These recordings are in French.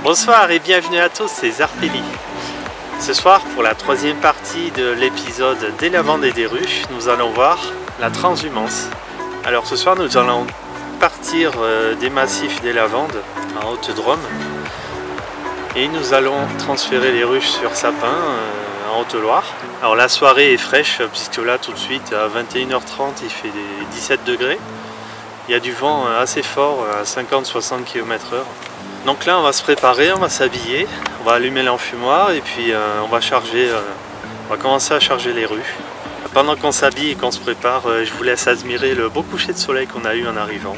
Bonsoir et bienvenue à tous, c'est Zarpelli. Ce soir, pour la troisième partie de l'épisode des lavandes et des ruches, nous allons voir la transhumance. Alors ce soir, nous allons partir des massifs des lavandes en Haute-Drôme et nous allons transférer les ruches sur Sapin en Haute-Loire. Alors la soirée est fraîche puisque là tout de suite à 21h30 il fait des 17 degrés. Il y a du vent assez fort à 50-60 km/h. Donc là on va se préparer, on va s'habiller, on va allumer l'enfumoir et puis on va commencer à charger les ruches. Pendant qu'on s'habille et qu'on se prépare, je vous laisse admirer le beau coucher de soleil qu'on a eu en arrivant.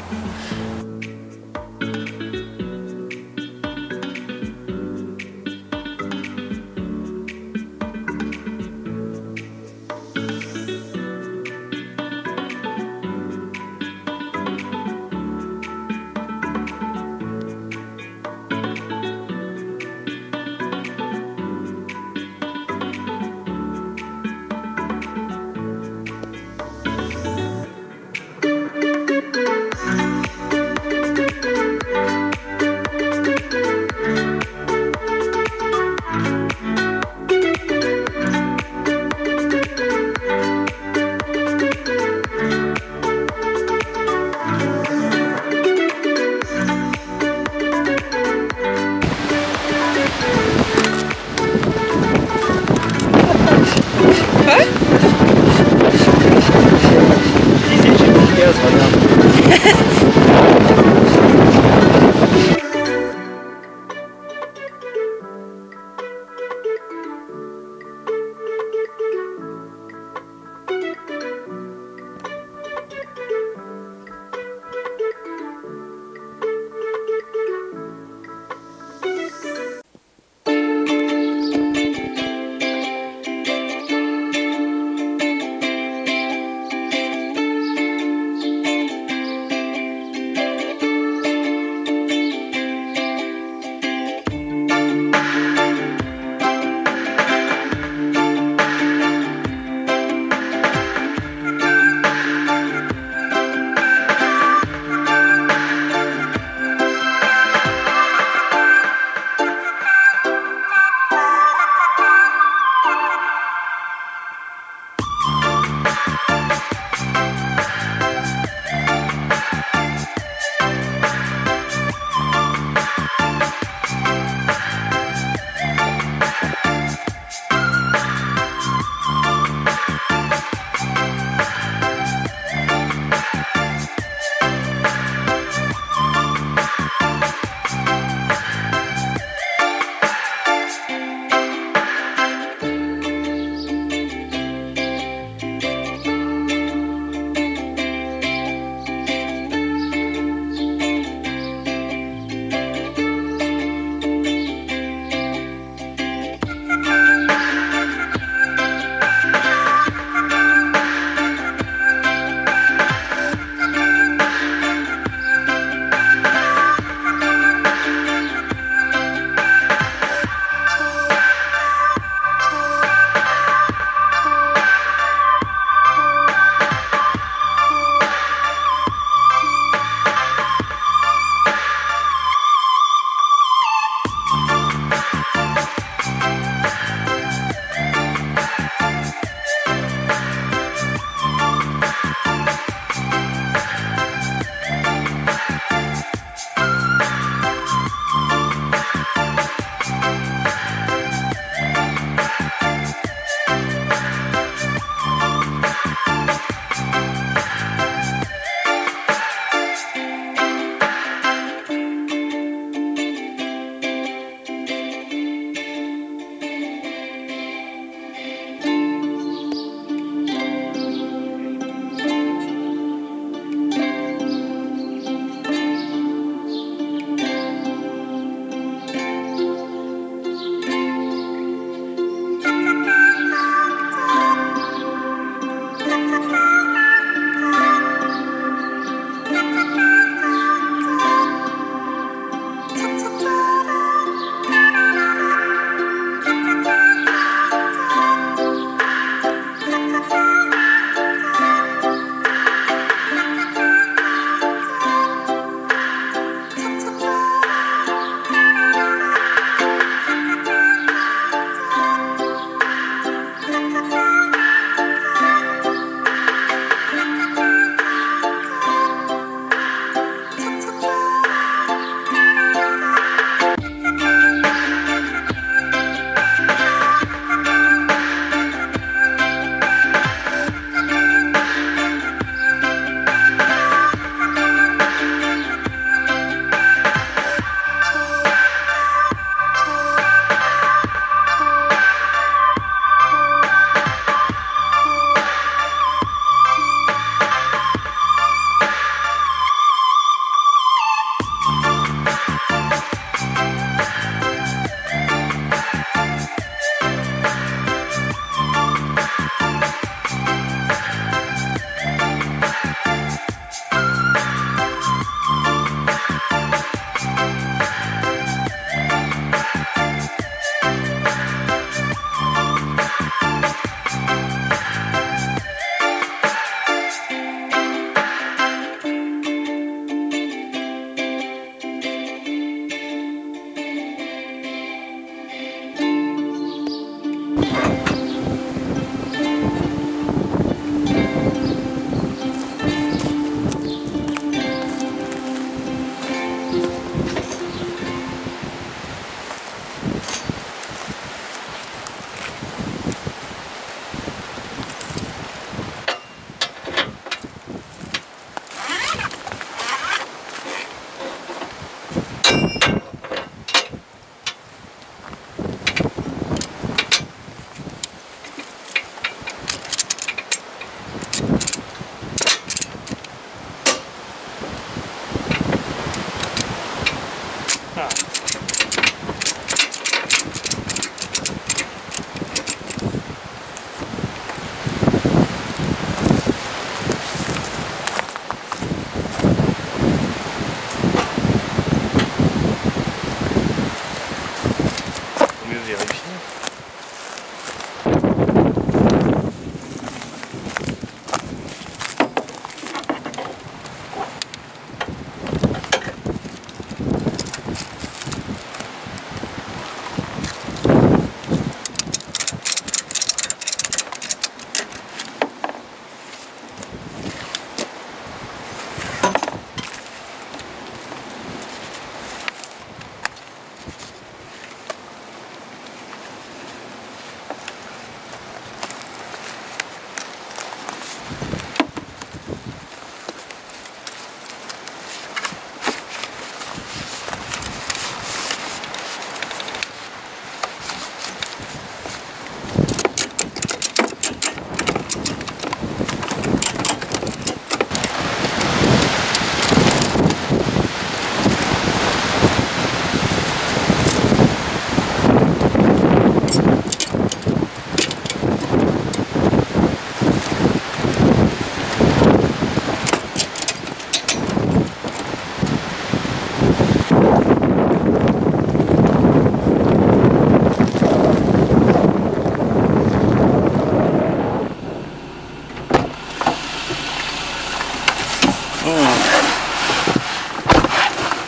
vérifier.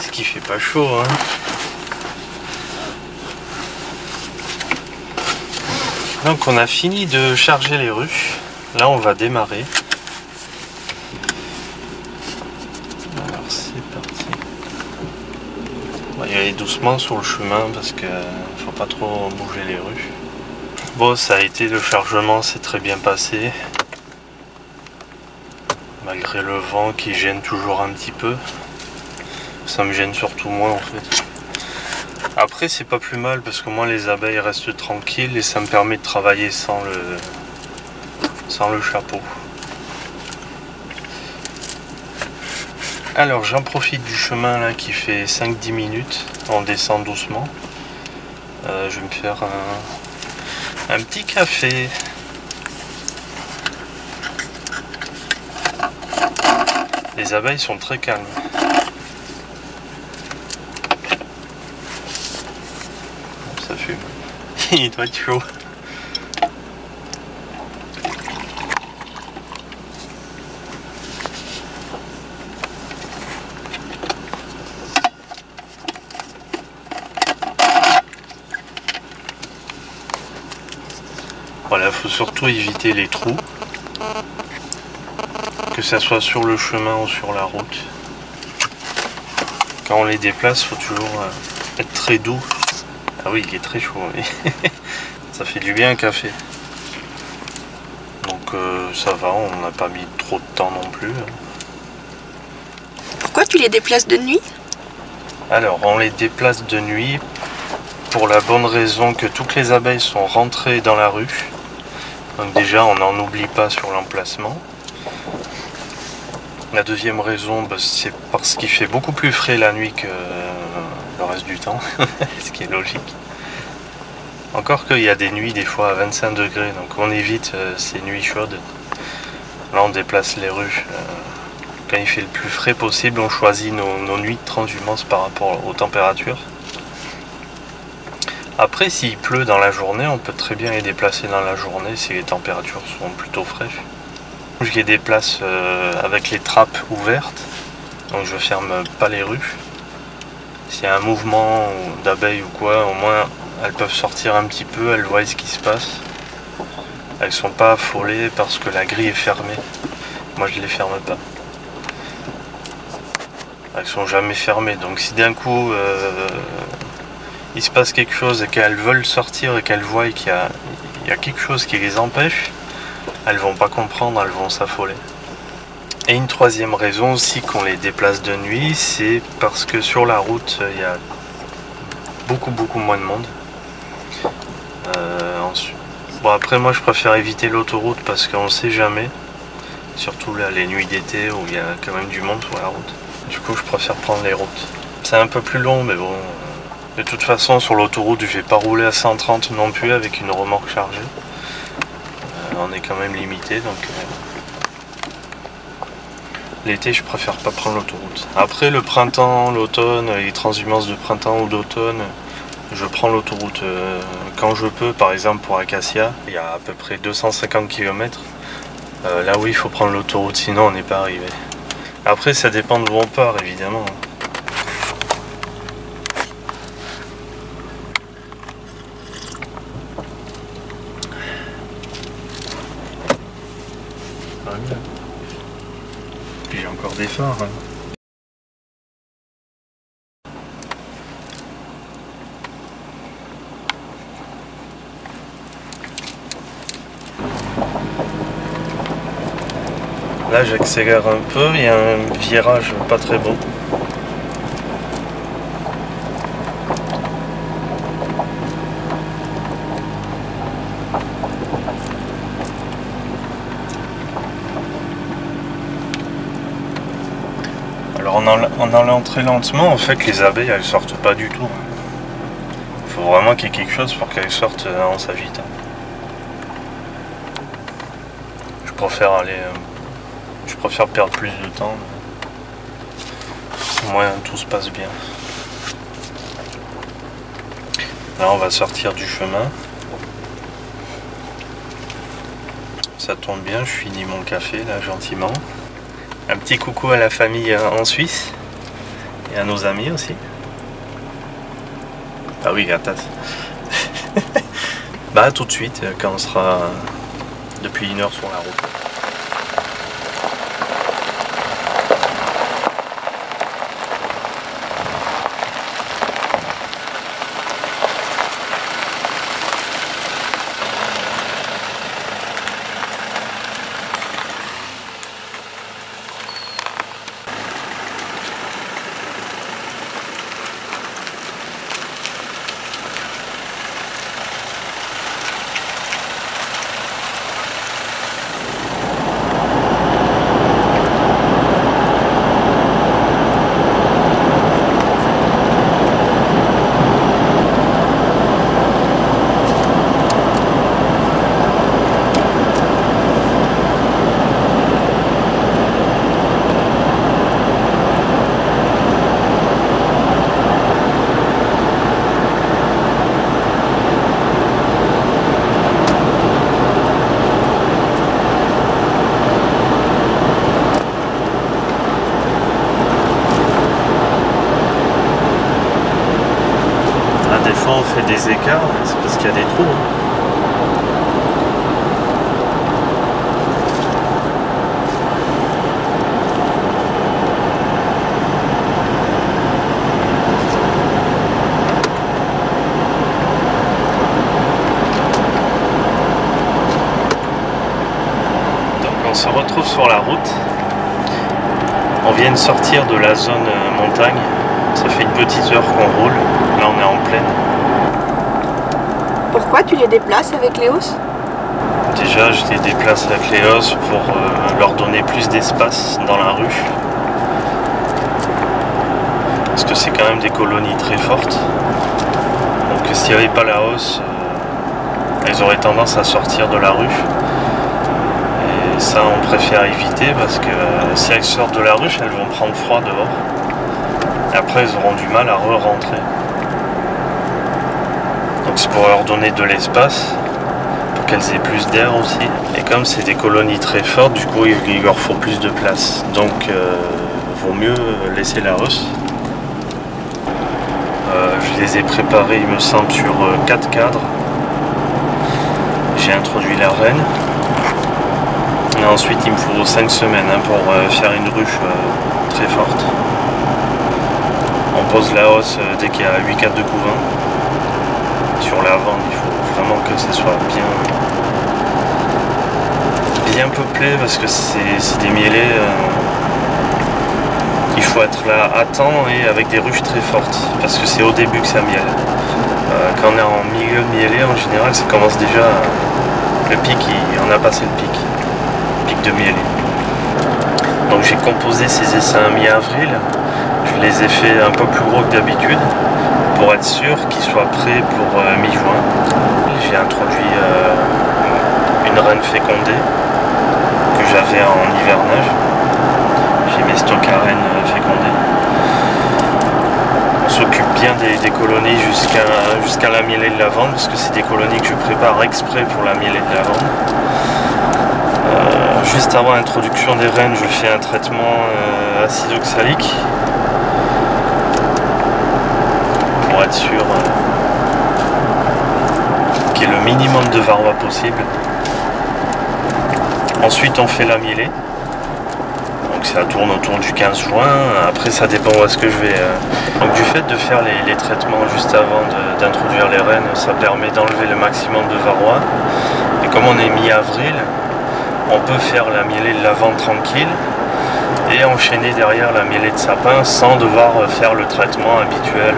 Ce qui fait pas chaud, hein. Donc on a fini de charger les ruches. Là on va démarrer. Alors c'est parti. On va y aller doucement sur le chemin parce que faut pas trop bouger les ruches. Bon, ça a été, le chargement s'est très bien passé. Malgré le vent qui gêne toujours un petit peu. Ça me gêne surtout moins en fait. Après c'est pas plus mal parce que moi les abeilles restent tranquilles et ça me permet de travailler sans le chapeau. Alors j'en profite du chemin là qui fait 5-10 minutes. On descend doucement. Je vais me faire un petit café. Les abeilles sont très calmes. Ça fume. Il doit être chaud. Voilà, il faut surtout éviter les trous. Que ça soit sur le chemin ou sur la route. Quand on les déplace, il faut toujours être très doux. Ah oui, il est très chaud. Oui. Ça fait du bien un café. Donc ça va, on n'a pas mis trop de temps non plus. Pourquoi tu les déplaces de nuit? Alors, on les déplace de nuit pour la bonne raison que toutes les abeilles sont rentrées dans la ruche. Donc déjà, on n'en oublie pas sur l'emplacement. La deuxième raison, c'est parce qu'il fait beaucoup plus frais la nuit que le reste du temps, ce qui est logique. Encore qu'il y a des nuits des fois à 25 degrés, donc on évite ces nuits chaudes. Là on déplace les ruches. Quand il fait le plus frais possible, on choisit nos nuits de transhumance par rapport aux températures. Après, s'il pleut dans la journée, on peut très bien les déplacer dans la journée si les températures sont plutôt fraîches. Je les déplace avec les trappes ouvertes, donc je ferme pas les ruches. S'il y a un mouvement d'abeilles ou quoi, au moins elles peuvent sortir un petit peu, elles voient ce qui se passe. Elles sont pas affolées parce que la grille est fermée. Moi je les ferme pas. Elles sont jamais fermées, donc si d'un coup il se passe quelque chose et qu'elles veulent sortir et qu'elles voient qu'il y a quelque chose qui les empêche, elles vont pas comprendre, elles vont s'affoler. Et une troisième raison aussi qu'on les déplace de nuit, c'est parce que sur la route il y a beaucoup moins de monde. Bon, après moi je préfère éviter l'autoroute parce qu'on ne sait jamais, surtout là les nuits d'été où il y a quand même du monde sur la route. Du coup je préfère prendre les routes. C'est un peu plus long mais bon, de toute façon sur l'autoroute je vais pas rouler à 130 non plus avec une remorque chargée. On est quand même limité, donc l'été je préfère pas prendre l'autoroute. Après le printemps, l'automne, les transhumances de printemps ou d'automne, Je prends l'autoroute quand je peux, par exemple pour Acacia, il y a à peu près 250 km. Là oui, il faut prendre l'autoroute, sinon on n'est pas arrivé. Après, ça dépend d'où on part, évidemment. Puis j'ai encore des phares. Hein. Là j'accélère un peu, il y a un virage pas très beau. Alors en allant très lentement, en fait les abeilles elles sortent pas du tout. Il faut vraiment qu'il y ait quelque chose pour qu'elles sortent en s'agitant. Je préfère aller... Je préfère perdre plus de temps, au moins tout se passe bien. Là on va sortir du chemin. Ça tombe bien, je finis mon café là gentiment. Un petit coucou à la famille en Suisse et à nos amis aussi. Ah oui, Gatas. Bah tout de suite quand on sera depuis 1 heure sur la route. On fait des écarts, c'est parce qu'il y a des trous. Donc on se retrouve sur la route. On vient de sortir de la zone montagne. Ça fait une petite heure qu'on roule. Là on est en plaine. Pourquoi tu les déplaces avec Léos? Déjà, je les déplace avec Léos pour leur donner plus d'espace dans la rue. Parce que c'est quand même des colonies très fortes. Donc s'il n'y avait pas la hausse, elles auraient tendance à sortir de la rue. Et ça, on préfère éviter parce que si elles sortent de la rue, elles vont prendre froid dehors. Et après, elles auront du mal à re-rentrer. Donc c'est pour leur donner de l'espace, pour qu'elles aient plus d'air aussi. Et comme c'est des colonies très fortes, du coup il leur faut plus de place. Donc vaut mieux laisser la hausse. Je les ai préparés, il me semble, sur 4 cadres. J'ai introduit la reine. Et ensuite il me faut 5 semaines pour faire une ruche très forte. On pose la hausse dès qu'il y a 8 cadres de couvain. Sur l'avant, il faut vraiment que ce soit bien peuplé parce que c'est des mielés. Il faut être là à temps et avec des ruches très fortes parce que c'est au début que ça miele. Quand on est en milieu de mielé, en général, ça commence déjà. Le pic, on a passé le pic de mielé. Donc j'ai composé ces essaims mi-avril. Je les ai fait un peu plus gros que d'habitude. Pour être sûr qu'ils soient prêts pour mi-juin. J'ai introduit une reine fécondée que j'avais en hivernage. J'ai mes stocks à reines fécondées. On se s'occupe bien des colonies jusqu'à la mielée de lavande, parce que c'est des colonies que je prépare exprès pour la mielée de lavande. Juste avant l'introduction des reines, je fais un traitement acide oxalique pour être sûr qu'il y ait le minimum de varroa possible. Ensuite on fait la mielée, donc ça tourne autour du 15 juin, après ça dépend où est-ce que je vais. Donc du fait de faire les traitements juste avant d'introduire les reines, ça permet d'enlever le maximum de varroa, et comme on est mi-avril, on peut faire la mielée de lavande tranquille et enchaîner derrière la mielée de sapin sans devoir faire le traitement habituel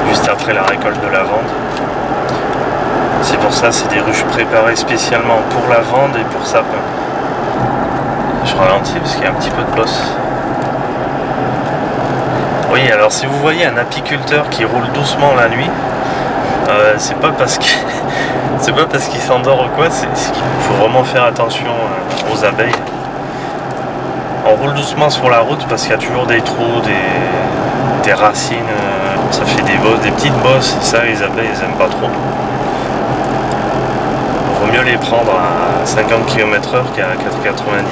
juste après la récolte de lavande. C'est pour ça, c'est des ruches préparées spécialement pour lavande et pour sapin. Je ralentis parce qu'il y a un petit peu de bosse. Oui, alors si vous voyez un apiculteur qui roule doucement la nuit, c'est pas parce que c'est pas parce qu'il s'endort ou quoi, c'est qu'il faut vraiment faire attention aux abeilles. On roule doucement sur la route parce qu'il y a toujours des trous, des racines, ça fait des bosses, des petites bosses, et ça les abeilles elles aiment pas trop. Il vaut mieux les prendre à 50 km/h qu'à 4,90.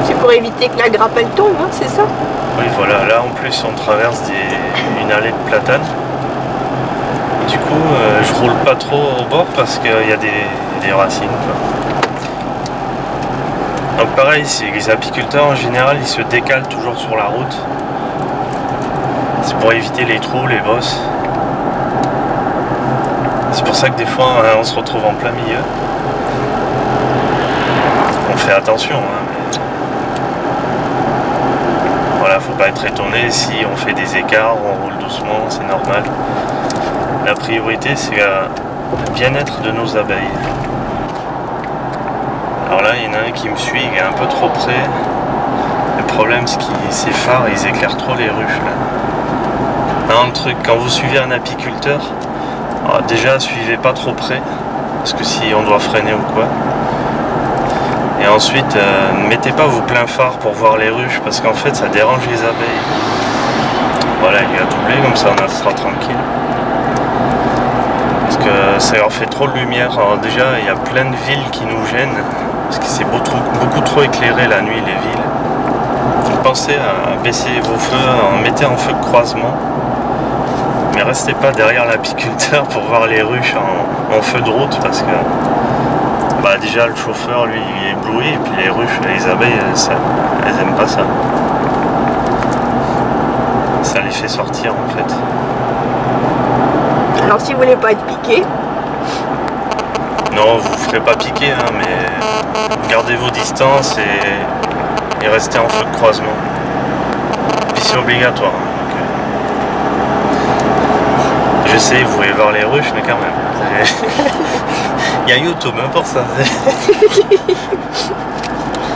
C'est pour éviter que la grappe elle tombe, hein, c'est ça? Oui voilà, là en plus on traverse une allée de platanes. Du coup je roule pas trop au bord parce qu'il y a des racines, quoi. Donc pareil, les apiculteurs en général ils se décalent toujours sur la route. C'est pour éviter les trous, les bosses. C'est pour ça que des fois on se retrouve en plein milieu. On fait attention, hein, mais... Voilà, faut pas être étonné si on fait des écarts, on roule doucement, c'est normal. La priorité c'est le bien-être de nos abeilles. Alors là, il y en a un qui me suit, il est un peu trop près. Le problème, c'est que ces phares, ils éclairent trop les ruches là. Non, le truc, quand vous suivez un apiculteur, alors déjà, suivez pas trop près, parce que si on doit freiner ou quoi. Et ensuite, ne mettez pas vos pleins phares pour voir les ruches, parce qu'en fait, ça dérange les abeilles. Voilà, il a doublé, comme ça, on sera tranquille. Parce que ça leur fait trop de lumière. Alors déjà, il y a plein de villes qui nous gênent. Parce que c'est beaucoup trop éclairé la nuit, les villes. Donc pensez à baisser vos feux, mettez en feu de croisement. Mais restez pas derrière l'apiculteur pour voir les ruches en feu de route, parce que bah déjà le chauffeur lui il est ébloui, et puis les ruches, les abeilles, elles aiment pas ça. Ça les fait sortir en fait. Alors si vous voulez pas être piqué, non, vous ne ferez pas piquer, hein, mais gardez vos distances et restez en feu de croisement. Puis c'est obligatoire. Donc, je sais, vous pouvez voir les ruches, mais quand même. Il y a YouTube hein, pour ça.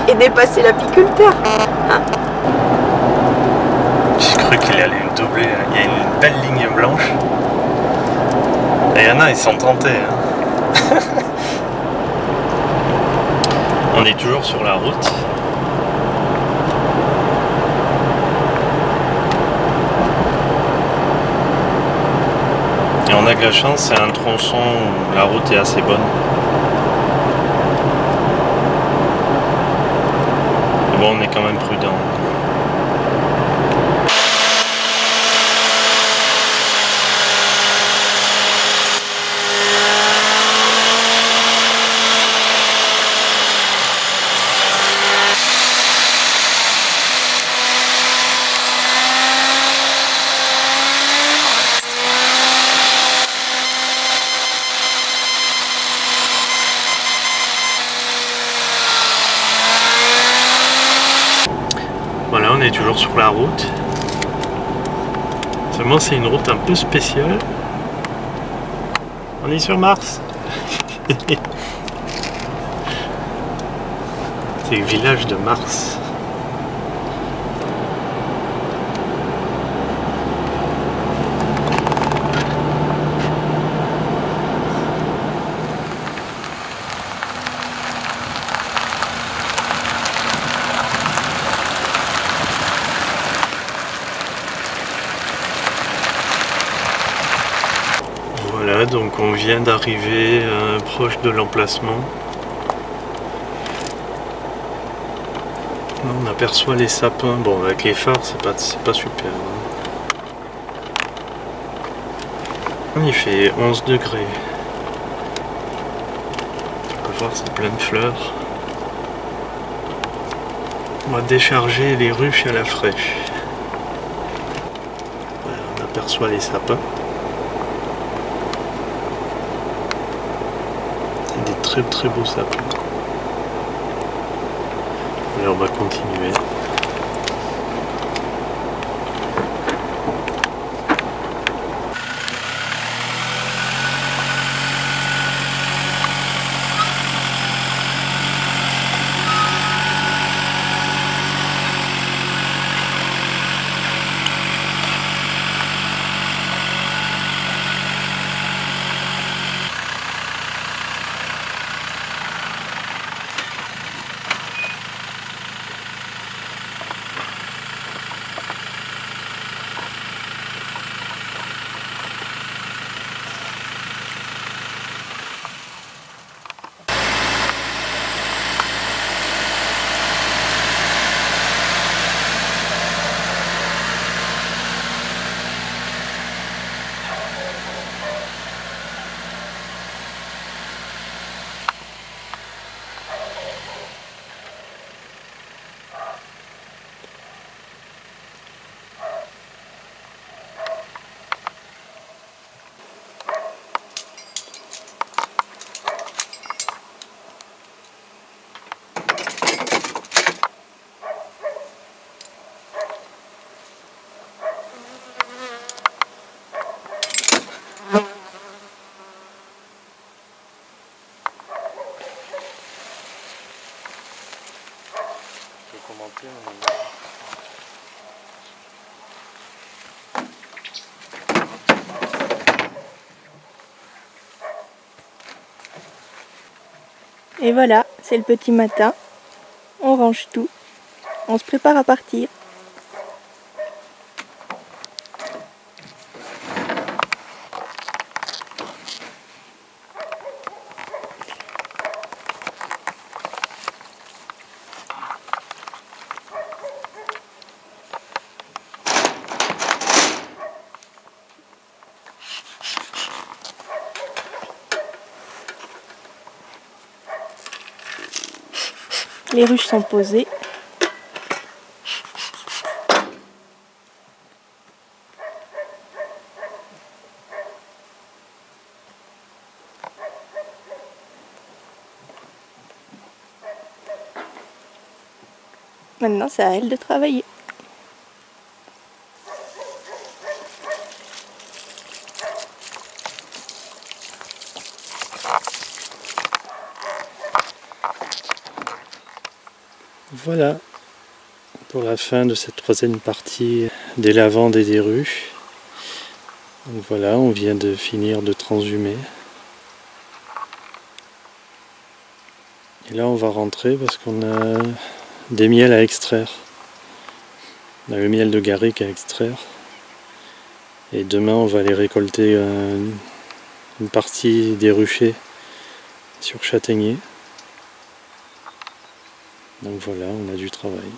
et dépasser l'apiculteur. Hein? J'ai cru qu'il allait me doubler. Il y a une belle ligne blanche. Et il y en a, ils sont tentés. Hein. On est toujours sur la route. Et on a de la chance, c'est un tronçon où la route est assez bonne. Mais bon, on est quand même prudent. Voilà, on est toujours sur la route. Seulement, c'est une route un peu spéciale. On est sur Mars. C'est le village de Mars. Voilà, donc on vient d'arriver proche de l'emplacement. On aperçoit les sapins. Bon, avec les phares, c'est pas super. Il fait 11 degrés. On peut voir, c'est plein de fleurs. On va décharger les ruches à la fraîche. Voilà, on aperçoit les sapins. C'est des très beaux sapins. Et on va continuer. Et voilà, c'est le petit matin. On range tout. On se prépare à partir. Les ruches sont posées. Maintenant, c'est à elle de travailler. Voilà pour la fin de cette troisième partie des lavandes et des ruches. Donc voilà, on vient de finir de transhumer. Et là on va rentrer parce qu'on a des miels à extraire. On a le miel de garrigue à extraire. Et demain on va aller récolter une partie des ruchers sur châtaignier. Donc voilà, on a du travail.